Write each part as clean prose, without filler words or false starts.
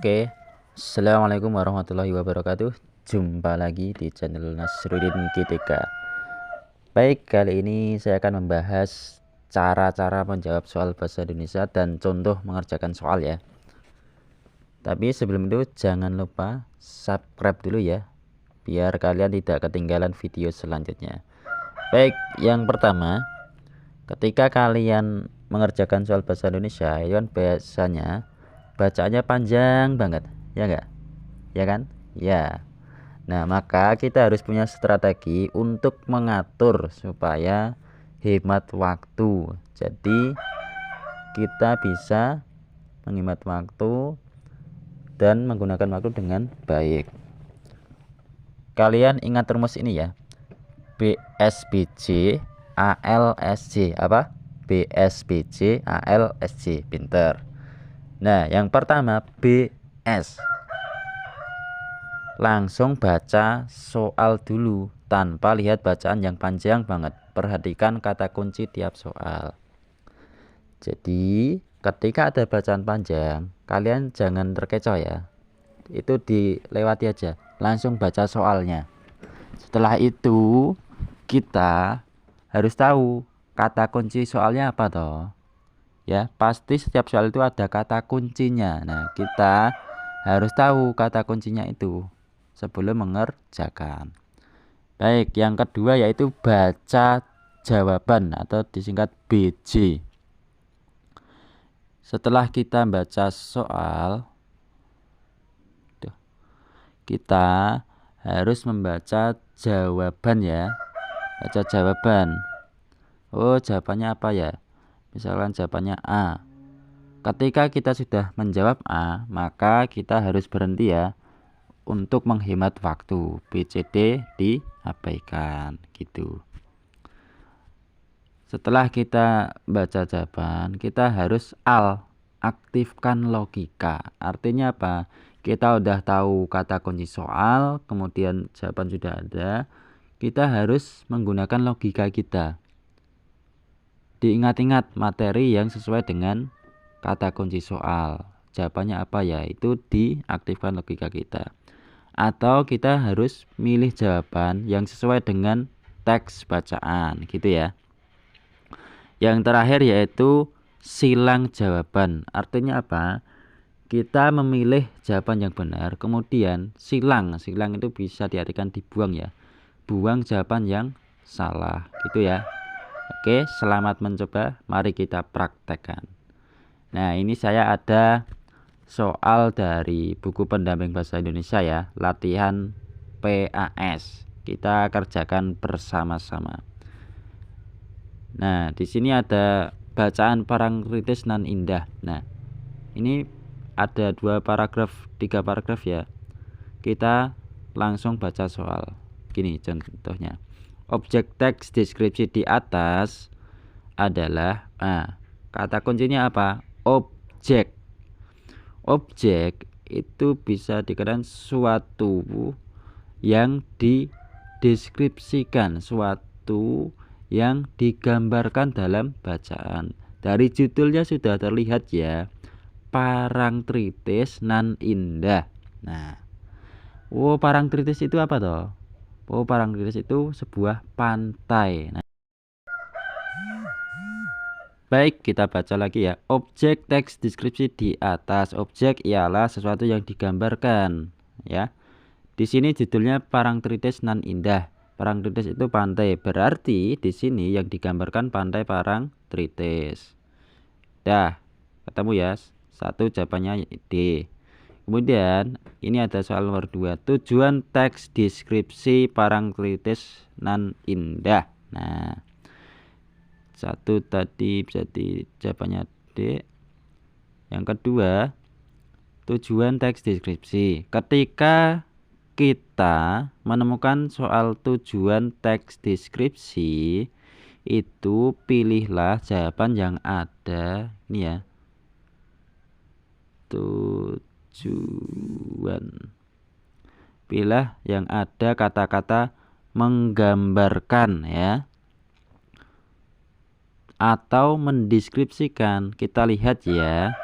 Oke, Assalamualaikum warahmatullahi wabarakatuh. Jumpa lagi di channel Nasruddin GTK. Baik, kali ini saya akan membahas cara-cara menjawab soal bahasa Indonesia dan contoh mengerjakan soal ya. Tapi sebelum itu jangan lupa subscribe dulu ya, biar kalian tidak ketinggalan video selanjutnya. Baik, yang pertama, ketika kalian mengerjakan soal bahasa Indonesia, itu kan biasanya bacaannya panjang banget, ya enggak? Ya kan? Ya. Nah, maka kita harus punya strategi untuk mengatur supaya hemat waktu. Jadi, kita bisa menghemat waktu dan menggunakan waktu dengan baik. Kalian ingat rumus ini ya. BSBJ ALSJ apa? BSBJ ALSJ. Pinter. Nah, yang pertama BS. Langsung baca soal dulu tanpa lihat bacaan yang panjang banget. Perhatikan kata kunci tiap soal. Jadi ketika ada bacaan panjang, kalian jangan terkecoh ya. Itu dilewati aja, langsung baca soalnya. Setelah itu kita harus tahu kata kunci soalnya apa toh. Ya, pasti setiap soal itu ada kata kuncinya. Nah, kita harus tahu kata kuncinya itu sebelum mengerjakan. Baik, yang kedua yaitu baca jawaban atau disingkat BJ. Setelah kita baca soal, kita harus membaca jawaban ya. Baca jawaban. Oh, jawabannya apa ya? Misalkan jawabannya A. Ketika kita sudah menjawab A, maka kita harus berhenti ya untuk menghemat waktu. BCD diabaikan gitu. Setelah kita baca jawaban, kita harus aktifkan logika. Artinya apa? Kita udah tahu kata kunci soal, kemudian jawaban sudah ada. Kita harus menggunakan logika kita. Diingat-ingat materi yang sesuai dengan kata kunci soal. Jawabannya apa ya? Itu diaktifkan logika kita. Atau kita harus milih jawaban yang sesuai dengan teks bacaan gitu ya. Yang terakhir yaitu silang jawaban. Artinya apa? Kita memilih jawaban yang benar, kemudian silang itu bisa diartikan dibuang ya. Buang jawaban yang salah gitu ya. Oke, selamat mencoba. Mari kita praktekkan. Nah, ini saya ada soal dari buku pendamping bahasa Indonesia ya, latihan PAS. Kita kerjakan bersama-sama. Nah, di sini ada bacaan parangtritis nan indah. Nah, ini ada 3 paragraf ya. Kita langsung baca soal. Gini contohnya. Objek teks deskripsi di atas adalah kata kuncinya apa? Objek. Objek itu bisa dikatakan suatu yang dideskripsikan, suatu yang digambarkan dalam bacaan. Dari judulnya sudah terlihat ya, parangtritis nan indah. Nah, parangtritis itu apa toh? Parangtritis itu sebuah pantai. Nah, baik, kita baca lagi ya. Objek teks deskripsi di atas. Objek ialah sesuatu yang digambarkan ya. Di sini judulnya Parangtritis nan indah. Parangtritis itu pantai. Berarti di sini yang digambarkan pantai Parangtritis. Dah, ketemu ya. Satu jawabannya D. Kemudian ini ada soal nomor 2. Tujuan teks deskripsi Parangtritis nan indah. Nah, satu tadi bisa jawabannya D. Yang kedua, tujuan teks deskripsi. Ketika kita menemukan soal tujuan teks deskripsi, itu pilihlah jawaban yang ada ini ya. Tujuan. Pilih yang ada kata-kata menggambarkan ya. Atau mendeskripsikan. Kita lihat ya.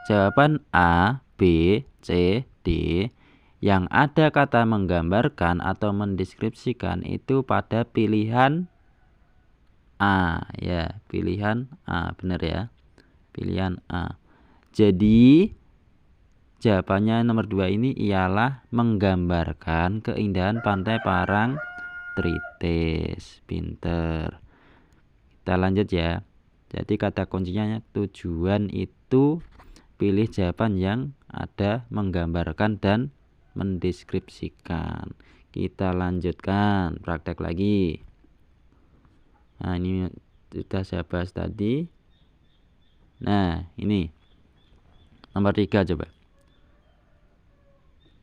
Jawaban A B, C, D, yang ada kata menggambarkan atau mendeskripsikan itu pada pilihan A, ya, pilihan A, benar ya, pilihan A. Jadi jawabannya nomor 2 ini ialah menggambarkan keindahan pantai Parangtritis. Pinter. Kita lanjut ya. Jadi kata kuncinya tujuan itu pilih jawaban yang ada menggambarkan dan mendeskripsikan. Kita lanjutkan praktek lagi. Nah, ini sudah saya bahas tadi. Nah, ini nomor 3 coba.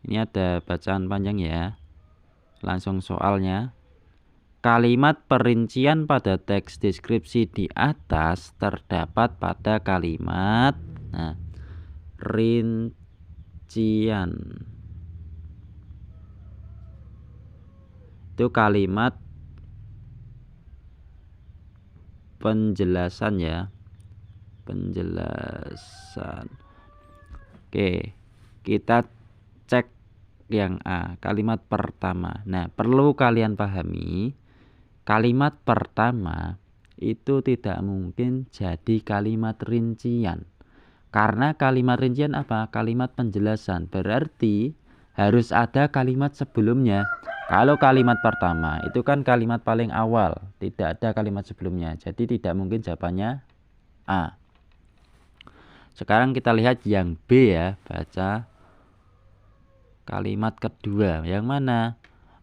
Ini ada bacaan panjang ya. Langsung soalnya. Kalimat perincian pada teks deskripsi di atas terdapat pada kalimat rincian. Itu kalimat penjelasan ya. Penjelasan. Oke, kita cek yang A, kalimat pertama. Nah, perlu kalian pahami, kalimat pertama itu tidak mungkin jadi kalimat rincian. Karena kalimat rincian apa? Kalimat penjelasan. Berarti harus ada kalimat sebelumnya. Kalau kalimat pertama itu kan kalimat paling awal, tidak ada kalimat sebelumnya. Jadi tidak mungkin jawabannya A. Sekarang kita lihat yang B ya, baca kalimat kedua. Yang mana?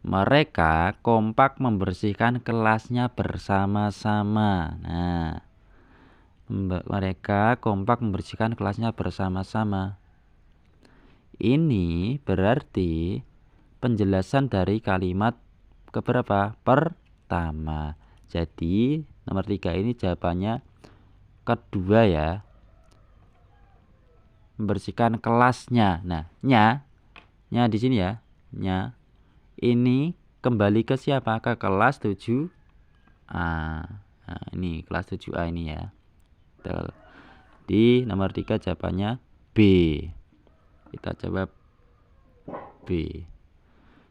Mereka kompak membersihkan kelasnya bersama-sama. Nah, mereka kompak membersihkan kelasnya bersama-sama. Ini berarti penjelasan dari kalimat keberapa? Pertama. Jadi nomor 3 ini jawabannya kedua ya. Membersihkan kelasnya. Nah, nya di sini ya. Nya ini kembali ke siapa? Ke kelas 7A. Nah, ini kelas 7A ini ya. Betul. Di nomor 3 jawabannya B. Kita jawab B.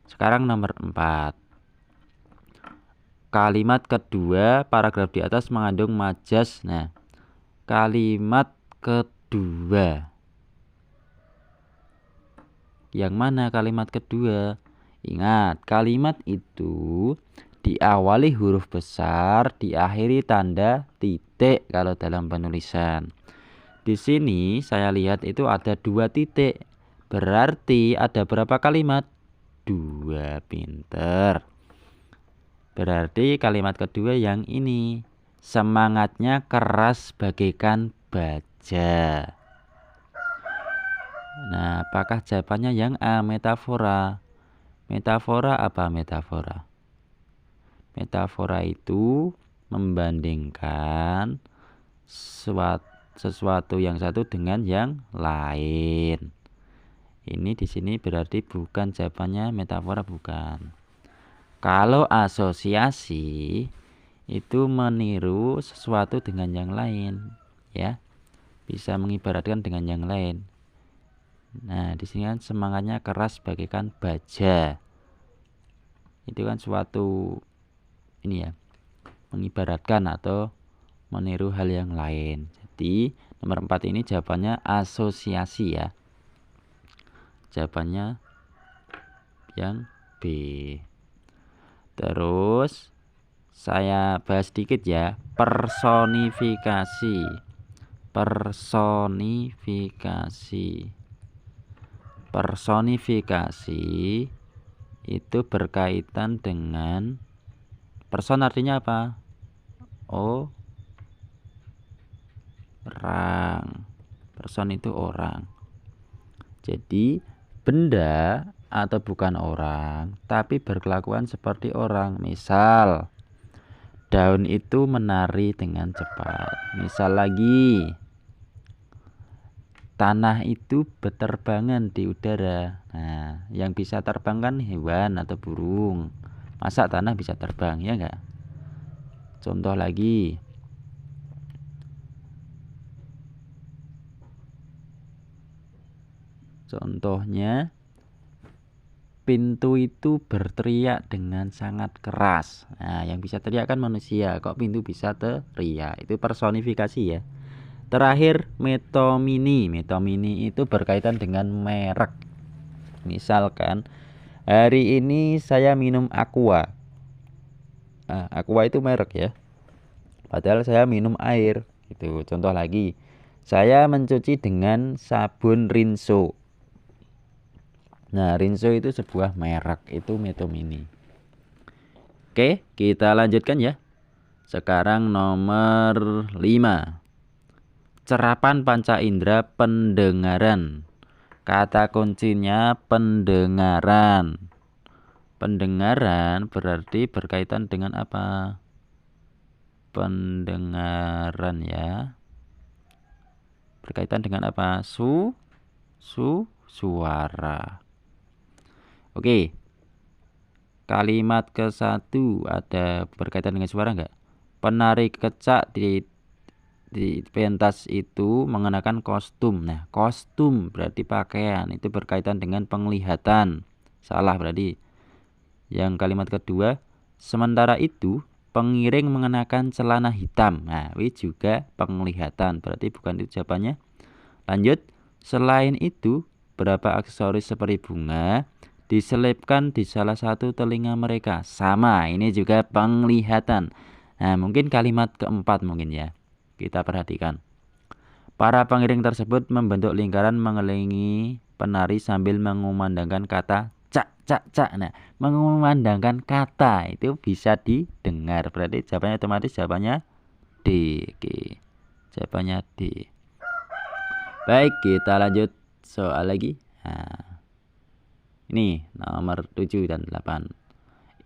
Sekarang nomor 4. Kalimat kedua paragraf di atas mengandung majas. Nah, kalimat kedua. Yang mana kalimat kedua? Ingat, kalimat itu diawali huruf besar, diakhiri tanda titik kalau dalam penulisan. Di sini saya lihat itu ada 2 titik. Berarti ada berapa kalimat? 2. Pinter. Berarti kalimat kedua yang ini. Semangatnya keras bagaikan baja. Nah, apakah jawabannya yang A, metafora? Metafora apa metafora? Metafora itu membandingkan sesuatu yang satu dengan yang lain. Ini di sini berarti bukan jawabannya metafora, bukan. Kalau asosiasi itu meniru sesuatu dengan yang lain, ya. Bisa mengibaratkan dengan yang lain. Nah, di sini kan semangatnya keras bagaikan baja. Itu kan suatu ini ya, mengibaratkan atau meniru hal yang lain. Jadi nomor 4 ini jawabannya asosiasi ya. Jawabannya yang B. Terus saya bahas sedikit ya, personifikasi. Personifikasi itu berkaitan dengan person, artinya apa? Orang. Person itu orang. Jadi benda atau bukan orang, tapi berkelakuan seperti orang. Misal, daun itu menari dengan cepat. Misal lagi, tanah itu berterbangan di udara. Nah, yang bisa terbang kan hewan atau burung. Masa tanah bisa terbang, ya enggak? Contoh lagi. Contohnya, pintu itu berteriak dengan sangat keras. Nah, yang bisa teriak kan manusia. Kok pintu bisa teriak? Itu personifikasi ya. Terakhir, metomini. Metomini itu berkaitan dengan merek. Misalkan, hari ini saya minum Aqua. Nah, Aqua itu merek ya. Padahal saya minum air. Gitu. Contoh lagi, saya mencuci dengan sabun Rinso. Nah, Rinso itu sebuah merek, itu metomini. Oke, kita lanjutkan ya. Sekarang nomor 5. Cerapan panca indera pendengaran. Kata kuncinya pendengaran. Pendengaran berarti berkaitan dengan apa? Pendengaran ya. Berkaitan dengan apa? Suara. Oke. Kalimat ke-1 ada berkaitan dengan suara enggak? Penari kecak di pentas itu mengenakan kostum. Nah, kostum berarti pakaian, itu berkaitan dengan penglihatan. Salah berarti. Yang kalimat kedua, sementara itu pengiring mengenakan celana hitam. Nah, ini juga penglihatan, berarti bukan itu jawabannya. Lanjut, selain itu, berapa aksesoris seperti bunga diselipkan di salah satu telinga mereka. Sama, ini juga penglihatan. Nah, mungkin kalimat keempat mungkin ya. Kita perhatikan. Para pengiring tersebut membentuk lingkaran mengelilingi penari sambil mengumandangkan kata cak, cak, cak. Nah, mengumandangkan kata itu bisa didengar. Berarti jawabannya otomatis jawabannya D. Oke. Jawabannya D. Baik, kita lanjut soal lagi. Nah, ini nomor 7 dan 8.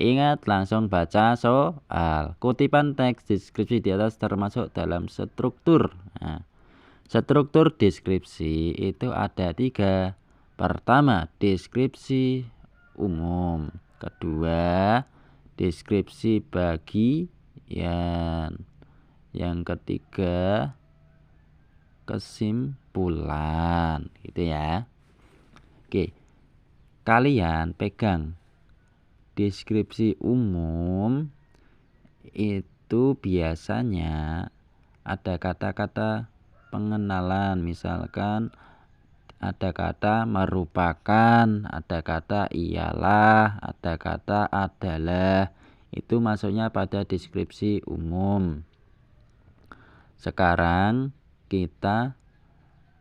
Ingat, langsung baca soal. Kutipan teks deskripsi di atas termasuk dalam struktur. Nah, struktur deskripsi itu ada 3. Pertama, deskripsi umum. Kedua, deskripsi bagian. Yang ketiga, kesimpulan. Gitu ya. Oke. Kalian pegang deskripsi umum itu biasanya ada kata-kata pengenalan, misalkan ada kata merupakan, ada kata ialah, ada kata adalah. Itu masuknya pada deskripsi umum. Sekarang kita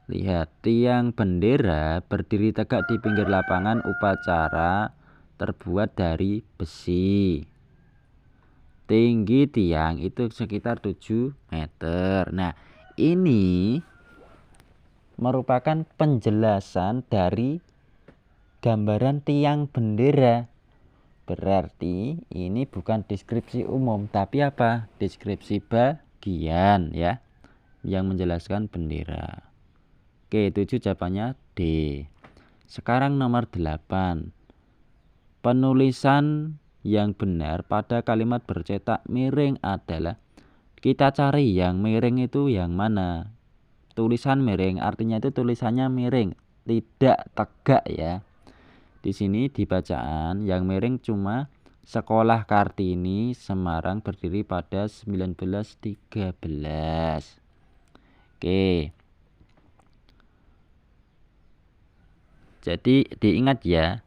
lihat, tiang bendera berdiri tegak di pinggir lapangan upacara terbuat dari besi. Tinggi tiang itu sekitar 7 meter. Nah, ini merupakan penjelasan dari gambaran tiang bendera. Berarti ini bukan deskripsi umum, tapi apa? Deskripsi bagian ya, yang menjelaskan bendera. Oke, 7 jawabannya D. Sekarang nomor 8. Penulisan yang benar pada kalimat bercetak miring adalah, kita cari yang miring itu yang mana. Tulisan miring artinya itu tulisannya miring, tidak tegak ya. Di sini di bacaan yang miring cuma Sekolah Kartini Semarang berdiri pada 1913. Oke. Jadi diingat ya,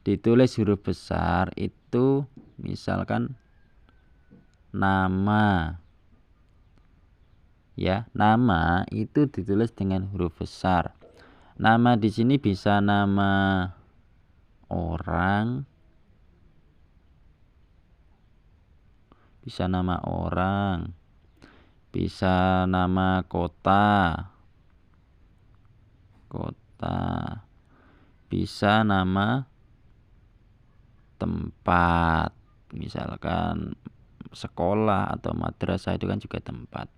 ditulis huruf besar itu misalkan nama. Ya, nama itu ditulis dengan huruf besar. Nama di sini bisa nama orang, bisa nama orang, bisa nama kota, bisa nama tempat, misalkan sekolah atau madrasah itu kan juga tempat.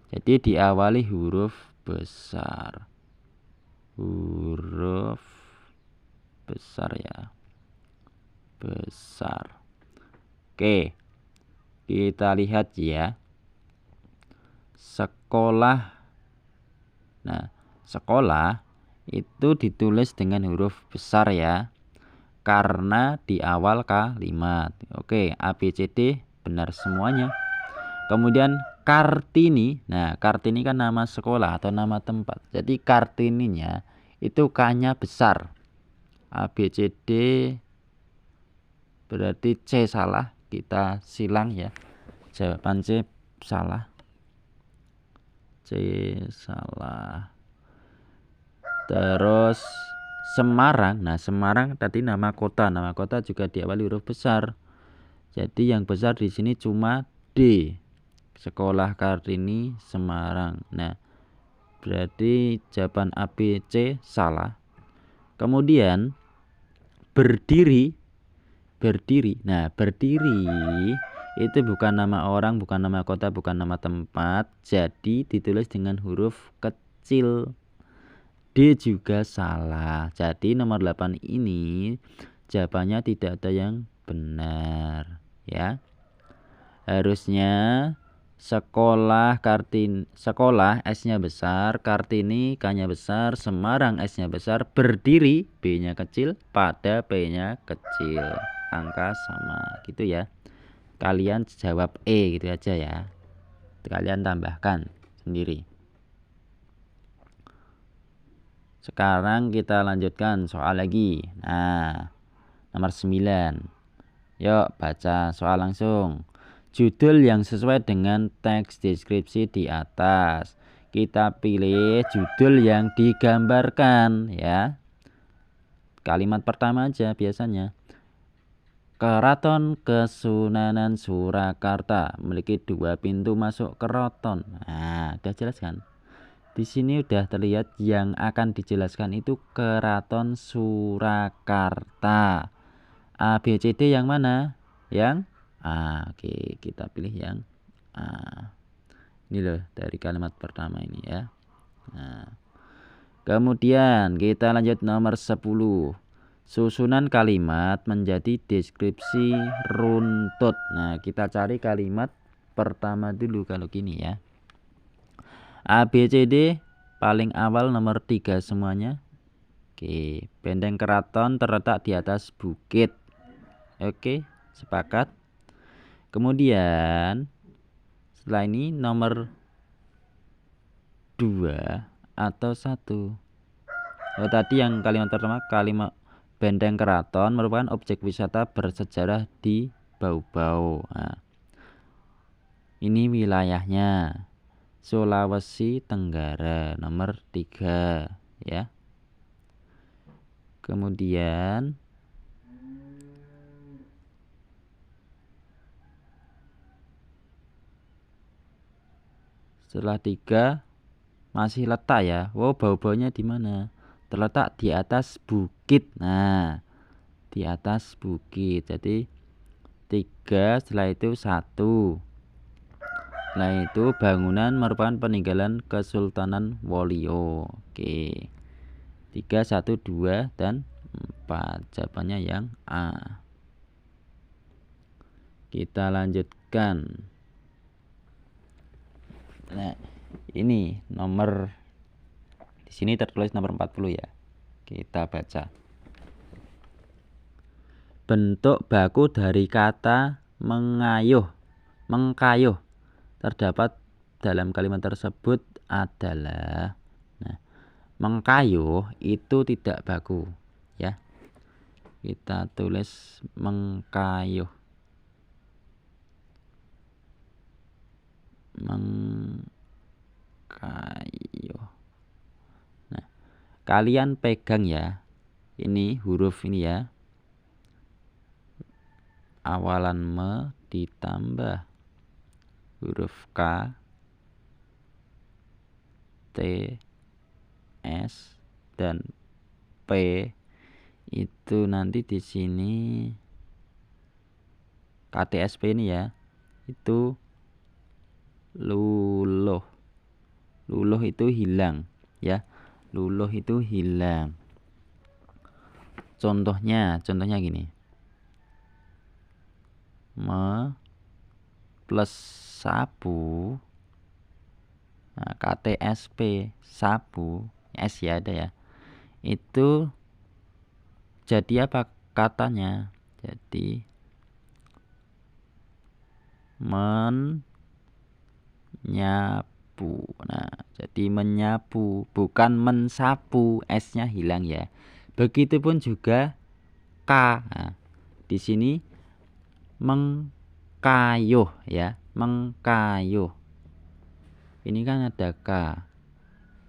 Jadi diawali huruf besar, huruf besar ya, besar. Oke, kita lihat ya, sekolah. Nah, sekolah itu ditulis dengan huruf besar ya, karena di awal kalimat. Oke, A, B, C, D benar semuanya. Kemudian Kartini. Nah, Kartini kan nama sekolah atau nama tempat. Jadi Kartininya itu K-nya besar. A, B, C, D berarti C salah. Kita silang ya. Jawaban C salah. C salah. Terus Semarang. Nah, Semarang tadi nama kota. Nama kota juga diawali huruf besar. Jadi yang besar di sini cuma D. Sekolah Kartini Semarang. Nah, berarti jawaban A, B, C salah. Kemudian berdiri. Nah, berdiri itu bukan nama orang, bukan nama kota, bukan nama tempat. Jadi ditulis dengan huruf kecil. D juga salah. Jadi nomor 8 ini jawabannya tidak ada yang benar ya. Harusnya sekolah S-nya besar, Kartini K-nya besar, Semarang S-nya besar, berdiri B-nya kecil, pada P-nya kecil. Angka sama gitu ya. Kalian jawab E gitu aja ya. Kalian tambahkan sendiri. Sekarang kita lanjutkan soal lagi. Nah, nomor 9. Yuk baca soal langsung. Judul yang sesuai dengan teks deskripsi di atas. Kita pilih judul yang digambarkan ya. Kalimat pertama aja biasanya. Keraton Kesunanan Surakarta memiliki 2 pintu masuk keraton. Nah, udah jelas kan? Di sini udah terlihat yang akan dijelaskan itu Keraton Surakarta. A, B, C, D yang mana? Yang A. Oke, kita pilih yang A. Ini loh dari kalimat pertama ini ya. Nah, kemudian kita lanjut nomor 10. Susunan kalimat menjadi deskripsi runtut. Nah, kita cari kalimat pertama dulu kalau gini ya. A, B, C, D paling awal nomor 3 semuanya. Oke, benteng keraton terletak di atas bukit. Oke, sepakat. Kemudian setelah ini nomor 2 atau 1. Oh, tadi yang kalimat pertama, kalimat benteng keraton merupakan objek wisata bersejarah di Bau-Bau. Nah, ini wilayahnya Sulawesi Tenggara nomor 3 ya. Kemudian setelah 3 masih letak ya. Wow, Bau-Baunya di mana? Terletak di atas bukit. Nah, di atas bukit. Jadi 3, setelah itu 1. Setelah itu bangunan merupakan peninggalan Kesultanan Wolio. Oke. 3, 1, 2 dan 4. Jawabannya yang A. Kita lanjutkan. Nah, ini nomor di sini tertulis nomor 40 ya. Kita baca. Bentuk baku dari kata mengayuh terdapat dalam kalimat tersebut adalah, nah, mengkayuh itu tidak baku ya. Kita tulis mengkayuh. Nah, kalian pegang ya. Ini huruf ini ya. Awalan me ditambah huruf K, T, S dan P itu nanti di sini KTSP ini ya. Itu luluh. Luluh itu hilang ya. Luluh itu hilang. Contohnya gini. Me plus sapu. Nah, KTSP sapu, S ya ada ya. itu jadi apa katanya? Jadi menyapu. Nah, jadi menyapu, bukan mensapu, S-nya hilang ya. Begitupun juga K. Nah, di sini mengkayuh ya, mengkayuh. Ini kan ada K.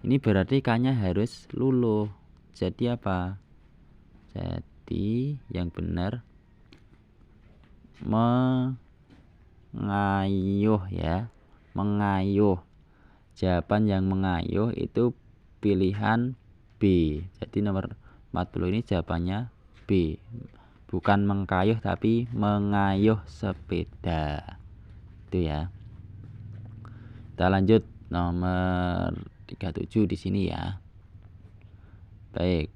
Ini berarti K-nya harus luluh. Jadi apa? Jadi yang benar mengayuh ya, mengayuh. Jawaban yang mengayuh itu pilihan B. Jadi nomor 40 ini jawabannya B. Bukan mengkayuh tapi mengayuh sepeda. Itu ya. Kita lanjut nomor 37 di sini ya. Baik.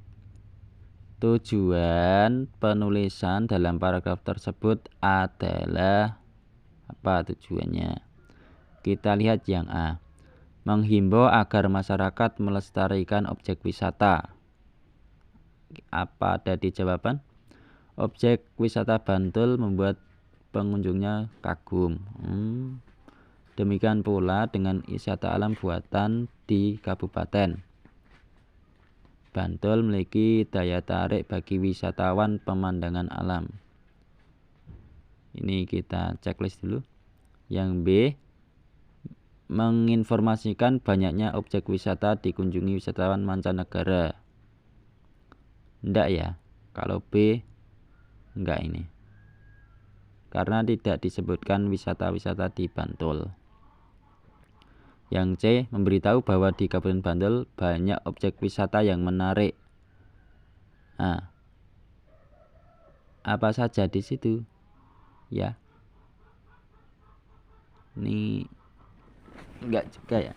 Tujuan penulisan dalam paragraf tersebut adalah apa tujuannya? Kita lihat yang A. Menghimbau agar masyarakat melestarikan objek wisata. Apa ada di jawaban? Objek wisata Bantul membuat pengunjungnya kagum. Demikian pula dengan wisata alam buatan di Kabupaten Bantul memiliki daya tarik bagi wisatawan pemandangan alam. Ini kita checklist dulu. Yang B, menginformasikan banyaknya objek wisata dikunjungi wisatawan mancanegara. Enggak ya, kalau B enggak ini. Karena tidak disebutkan wisata-wisata di Bantul. Yang C, memberitahu bahwa di Kabupaten Bantul banyak objek wisata yang menarik. Nah, apa saja di situ? Ya. Ini enggak juga ya.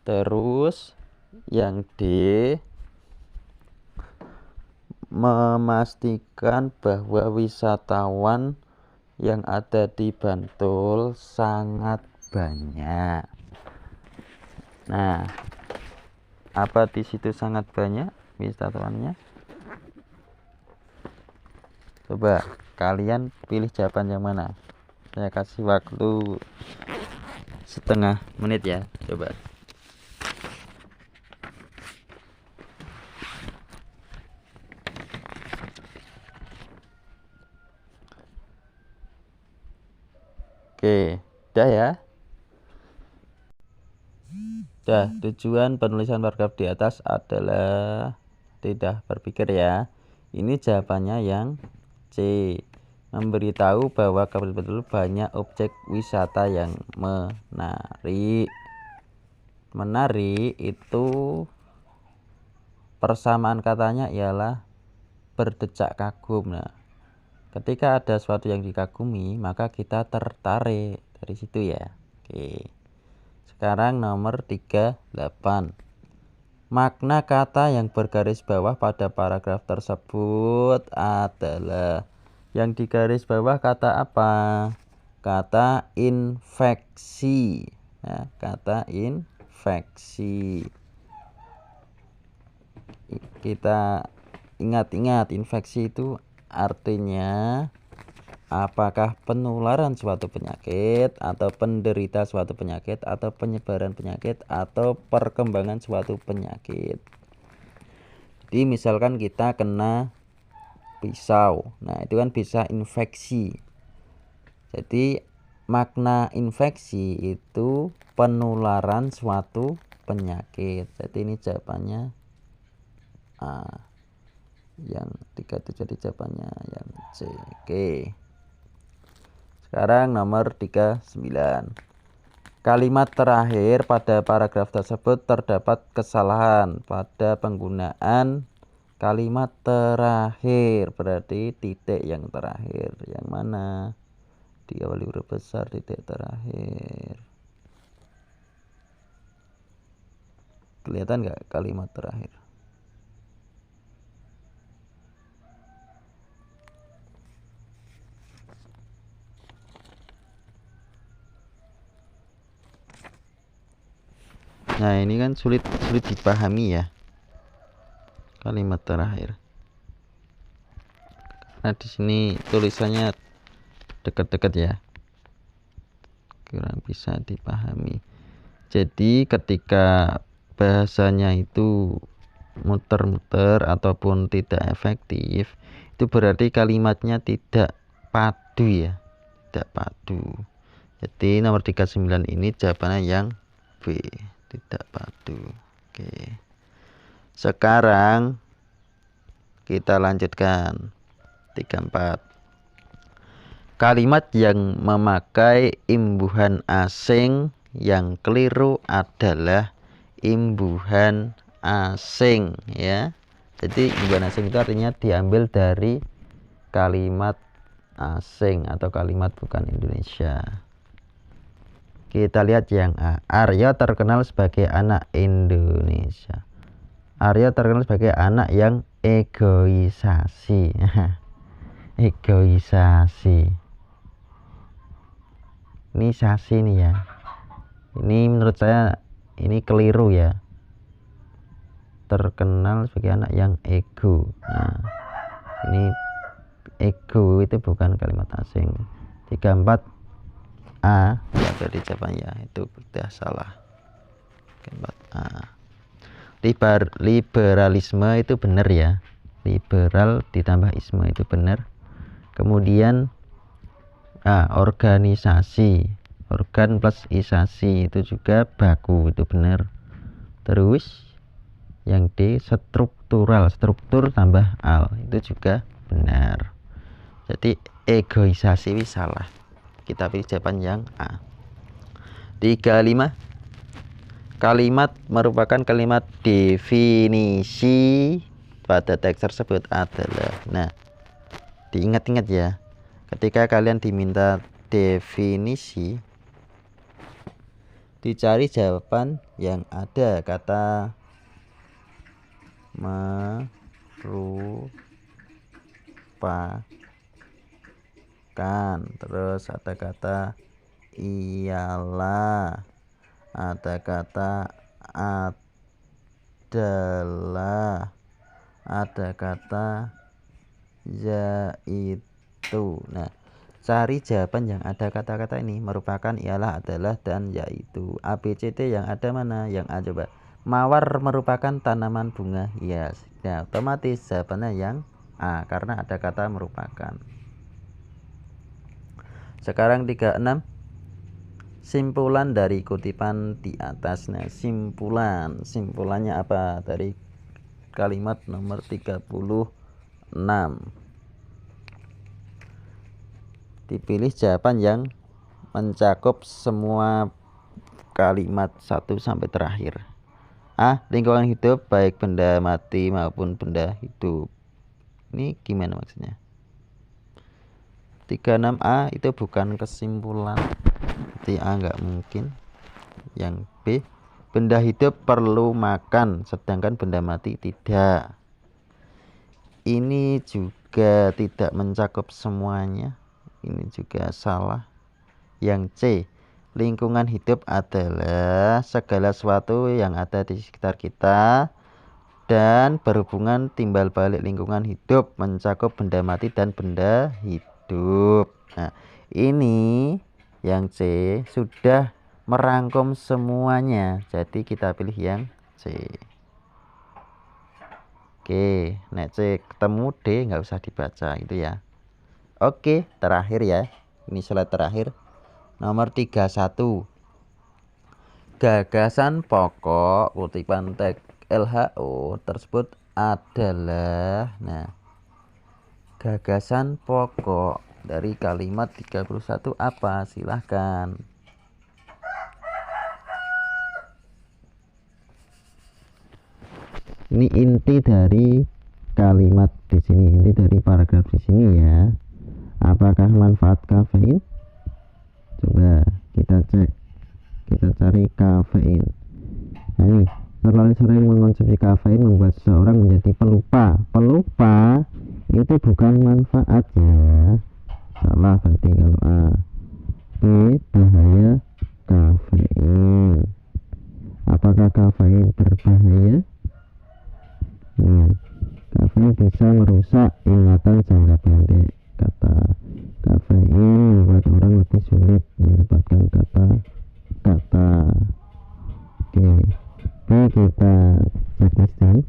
Terus yang D, memastikan bahwa wisatawan yang ada di Bantul sangat banyak. Nah, apa di situ sangat banyak wisatawannya? Coba kalian pilih jawaban yang mana? Saya kasih waktu setengah menit ya. Coba. Oke, udah ya. Tujuan penulisan paragraf di atas adalah tidak berpikir ya. Ini jawabannya yang C. Memberitahu bahwa Kabupaten Bantul banyak objek wisata yang menarik. Menarik itu persamaan katanya ialah berdecak kagum. Nah, ketika ada sesuatu yang dikagumi, maka kita tertarik dari situ ya. Oke. Sekarang nomor 38. Makna kata yang bergaris bawah pada paragraf tersebut adalah, yang digaris bawah kata apa? Kata infeksi. Nah, kata infeksi. Kita ingat-ingat, infeksi itu artinya apakah penularan suatu penyakit, atau penderita suatu penyakit, atau penyebaran penyakit, atau perkembangan suatu penyakit. Jadi misalkan kita kena pisau, nah itu kan bisa infeksi. Jadi makna infeksi itu penularan suatu penyakit. Jadi ini jawabannya A. Yang 37 jadi jawabannya yang C. Oke. Sekarang nomor 39. Kalimat terakhir pada paragraf tersebut terdapat kesalahan pada penggunaan kalimat terakhir. Berarti titik yang terakhir. Yang mana? Diawali huruf besar, titik terakhir. Kelihatan nggak kalimat terakhir? Nah, ini kan sulit dipahami ya. kalimat terakhir. Nah, di sini tulisannya dekat-dekat ya, kurang bisa dipahami. Jadi ketika bahasanya itu muter-muter ataupun tidak efektif, itu berarti kalimatnya tidak padu ya, tidak padu. Jadi nomor 39 ini jawabannya yang B, tidak padu. Oke. Sekarang kita lanjutkan 34. Kalimat yang memakai imbuhan asing yang keliru adalah imbuhan asing ya. Jadi imbuhan asing itu artinya diambil dari kalimat asing atau kalimat bukan Indonesia. Kita lihat yang A. Arya terkenal sebagai anak Indonesia. Arya terkenal sebagai anak yang egoisasi. Egoisasi. Ini sasi nih ya. Ini menurut saya ini keliru ya. Terkenal sebagai anak yang ego. Nah, ini ego itu bukan kalimat asing. 34 A ya berarti jawabannya itu sudah salah. 34 A. Liberalisme itu benar ya. Liberal ditambah isme itu benar. Kemudian organisasi, organ plus isasi itu juga baku itu benar. Terus yang D struktural, struktur tambah al itu juga benar. Jadi egoisasi ini salah. Kita pilih jawaban yang A. 35. Kalimat merupakan kalimat definisi pada teks tersebut adalah. Nah, diingat-ingat ya. Ketika kalian diminta definisi, dicari jawaban yang ada kata merupakan, terus ada kata ialah, ada kata adalah, ada kata yaitu. Nah, cari jawaban yang ada kata-kata ini merupakan, ialah, adalah, dan yaitu. A, B, C, D yang ada mana? Yang A coba. Mawar merupakan tanaman bunga hias. Nah, otomatis jawabannya yang A karena ada kata merupakan. Sekarang 36. Simpulan dari kutipan di atas. Nah, simpulannya apa dari kalimat nomor 36? Dipilih jawaban yang mencakup semua kalimat 1 sampai terakhir. A. Lingkungan hidup baik benda mati maupun benda hidup. Ini gimana maksudnya? 36A itu bukan kesimpulan. Jadi A nggak mungkin. Yang B. Benda hidup perlu makan sedangkan benda mati tidak. Ini juga tidak mencakup semuanya. Ini juga salah. Yang C. Lingkungan hidup adalah segala sesuatu yang ada di sekitar kita dan berhubungan timbal balik lingkungan hidup, mencakup benda mati dan benda hidup. Nah, ini yang C sudah merangkum semuanya. Jadi kita pilih yang C. Oke, nek C ketemu D nggak usah dibaca itu ya. Oke, terakhir ya. Ini slide terakhir. Nomor 31. Gagasan pokok kutipan teks LHO tersebut adalah. Nah, gagasan pokok dari kalimat 31 apa? Silahkan. Ini inti dari kalimat di sini, inti dari paragraf di sini ya. Apakah manfaat kafein? Coba kita cek, kita cari kafein. Nah, ini terlalu sering mengonsumsi kafein membuat seseorang menjadi pelupa. Pelupa itu bukan manfaat ya. Salah berarti kalau A. B. Bahaya kafein. Apakah kafein berbahaya? bahkan bisa merusak ingatan jangka pendek. Kata kafein membuat orang lebih sulit mendapatkan kata-kata. Oke, B kita checklist,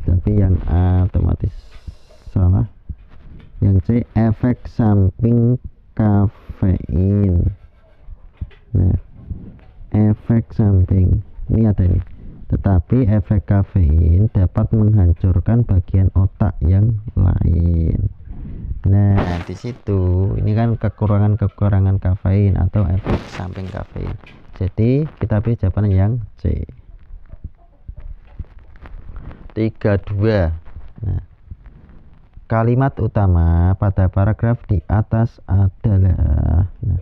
tapi yang A otomatis salah. Yang C efek samping kafein. Nah, efek samping ini ada nih. Tetapi efek kafein dapat menghancurkan bagian otak yang lain. Nah, di situ ini kan kekurangan kafein atau efek samping kafein. Jadi kita pilih jawaban yang C. 32. Nah, kalimat utama pada paragraf di atas adalah, nah,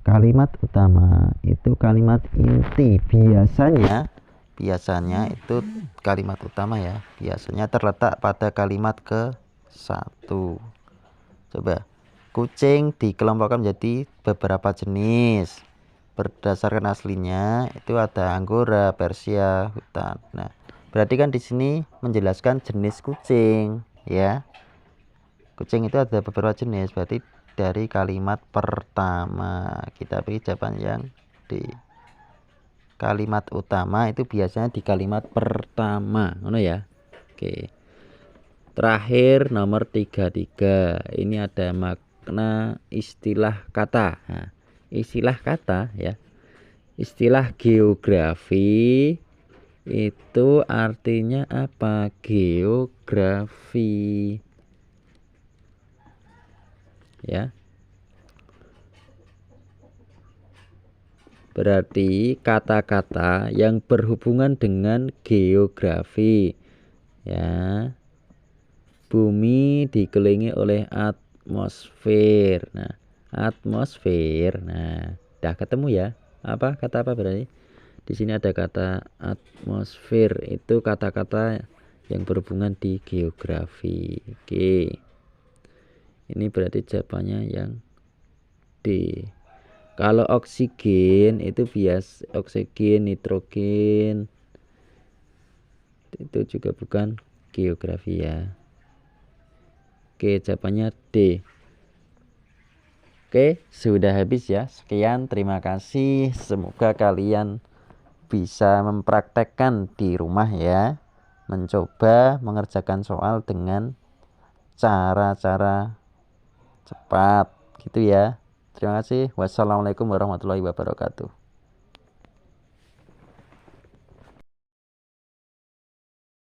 kalimat utama itu kalimat inti. Biasanya itu kalimat utama ya, biasanya terletak pada kalimat ke-1. Coba, kucing dikelompokkan menjadi beberapa jenis berdasarkan aslinya. Itu ada Anggora, Persia, hutan. Nah, berarti kan di sini menjelaskan jenis kucing ya. Kucing itu ada beberapa jenis, berarti dari kalimat pertama kita pilih jawaban yang D. Kalimat utama itu biasanya di kalimat pertama, ngono ya. Oke. Terakhir nomor 33. Ini ada makna istilah kata. Nah, istilah kata ya. Istilah geografi itu artinya apa? Geografi. Ya. Berarti kata-kata yang berhubungan dengan geografi. Ya. Bumi dikelilingi oleh atmosfer. Nah, atmosfer. Nah, udah ketemu ya. Apa kata apa berarti? Di sini ada kata atmosfer, itu kata-kata yang berhubungan di geografi. Oke. Ini berarti jawabannya yang D. Kalau oksigen itu oksigen, nitrogen itu juga bukan geografi ya. Oke, jawabannya D. Oke, sudah habis ya. Sekian, terima kasih. Semoga kalian bisa mempraktekkan di rumah ya. Mencoba mengerjakan soal dengan cara-cara cepat gitu ya. Terima kasih. Wassalamualaikum warahmatullahi wabarakatuh.